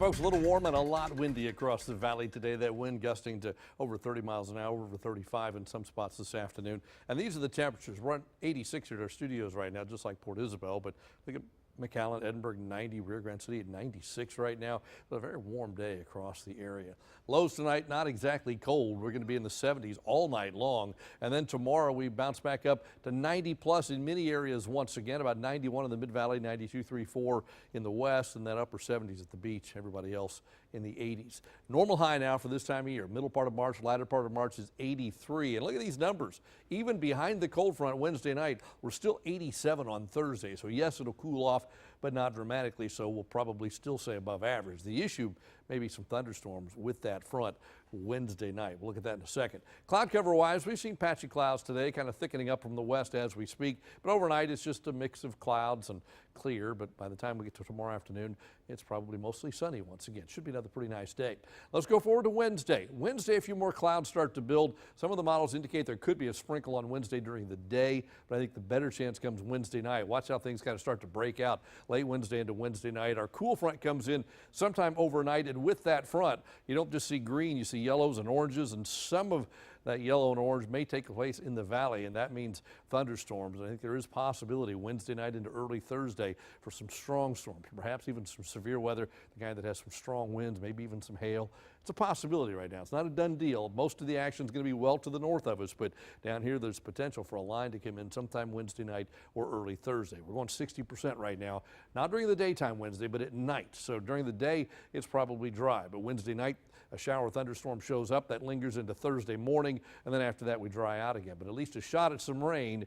Folks, a little warm and a lot windy across the valley today. That wind gusting to over 30 miles an hour, over 35 in some spots this afternoon. And these are the temperatures. We're at 86 at our studios right now, just like Port Isabel. But look at McAllen, Edinburg 90, Rio Grande City at 96 right now. But a very warm day across the area. Lows tonight, not exactly cold. We're going to be in the 70s all night long. And then tomorrow we bounce back up to 90 plus in many areas once again, about 91 in the Mid-Valley, 92, 3, 4 in the west, and then upper 70s at the beach. Everybody else in the 80s. Normal high now for this time of year. Middle part of March, latter part of March is 83. And look at these numbers. Even behind the cold front Wednesday night, we're still 87 on Thursday. So yes, it'll cool off, but not dramatically, so we'll probably still say above average. The issue, maybe some thunderstorms with that front Wednesday night. We'll look at that in a second. Cloud cover wise, we've seen patchy clouds today, kind of thickening up from the west as we speak, but overnight it's just a mix of clouds and clear. But by the time we get to tomorrow afternoon, it's probably mostly sunny once again. Should be another pretty nice day. Let's go forward to Wednesday. Wednesday, a few more clouds start to build. Some of the models indicate there could be a sprinkle on Wednesday during the day, but I think the better chance comes Wednesday night. Watch how things kind of start to break out late Wednesday into Wednesday night. Our cool front comes in sometime overnight, and with that front, you don't just see green, you see yellows and oranges, and some of that yellow and orange may take place in the valley, and that means thunderstorms. I think there is possibility Wednesday night into early Thursday for some strong storms, perhaps even some severe weather, the kind that has some strong winds, maybe even some hail. It's a possibility right now. It's not a done deal. Most of the action is going to be well to the north of us, but down here there's potential for a line to come in sometime Wednesday night or early Thursday. We're going 60% right now, not during the daytime Wednesday, but at night. So during the day, it's probably dry, but Wednesday night, a shower or thunderstorm shows up that lingers into Thursday morning, and then after that we dry out again. But at least a shot at some rain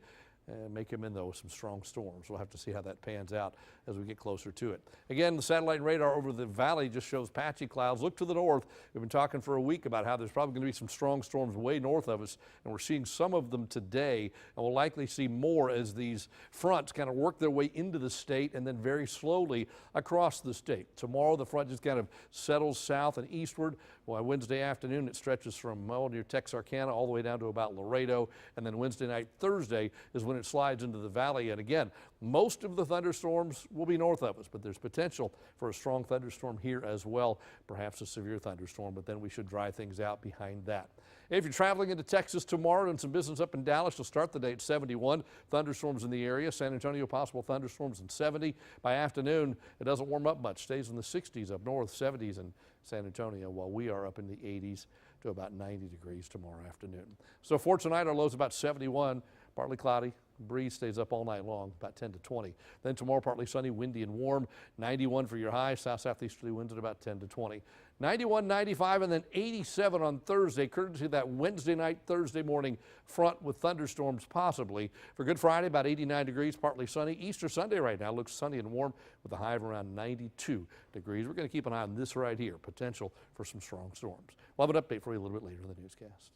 may come in, though, with some strong storms. We'll have to see how that pans out as we get closer to it. Again, the satellite radar over the valley just shows patchy clouds. Look to the north. We've been talking for a week about how there's probably going to be some strong storms way north of us, and we're seeing some of them today, and we'll likely see more as these fronts kind of work their way into the state and then very slowly across the state. Tomorrow, the front just kind of settles south and eastward. Well, Wednesday afternoon, it stretches from near Texarkana all the way down to about Laredo, and then Wednesday night, Thursday is when it slides into the valley. And again, most of the thunderstorms will be north of us, but there's potential for a strong thunderstorm here as well, perhaps a severe thunderstorm, but then we should dry things out behind that. If you're traveling into Texas tomorrow and some business up in Dallas, you'll start the day at 71. Thunderstorms in the area. San Antonio, possible thunderstorms in 70. By afternoon, it doesn't warm up much. Stays in the 60s up north, 70s in San Antonio, while we are up in the 80s to about 90 degrees tomorrow afternoon. So for tonight, our low's about 71. Partly cloudy. Breeze stays up all night long, about 10 to 20. Then tomorrow, partly sunny, windy and warm. 91 for your high. South-southeasterly winds at about 10 to 20. 91, 95, and then 87 on Thursday, courtesy of that Wednesday night, Thursday morning front with thunderstorms possibly. For Good Friday, about 89 degrees, partly sunny. Easter Sunday right now looks sunny and warm with a high of around 92 degrees. We're going to keep an eye on this right here, potential for some strong storms. We'll have an update for you a little bit later in the newscast.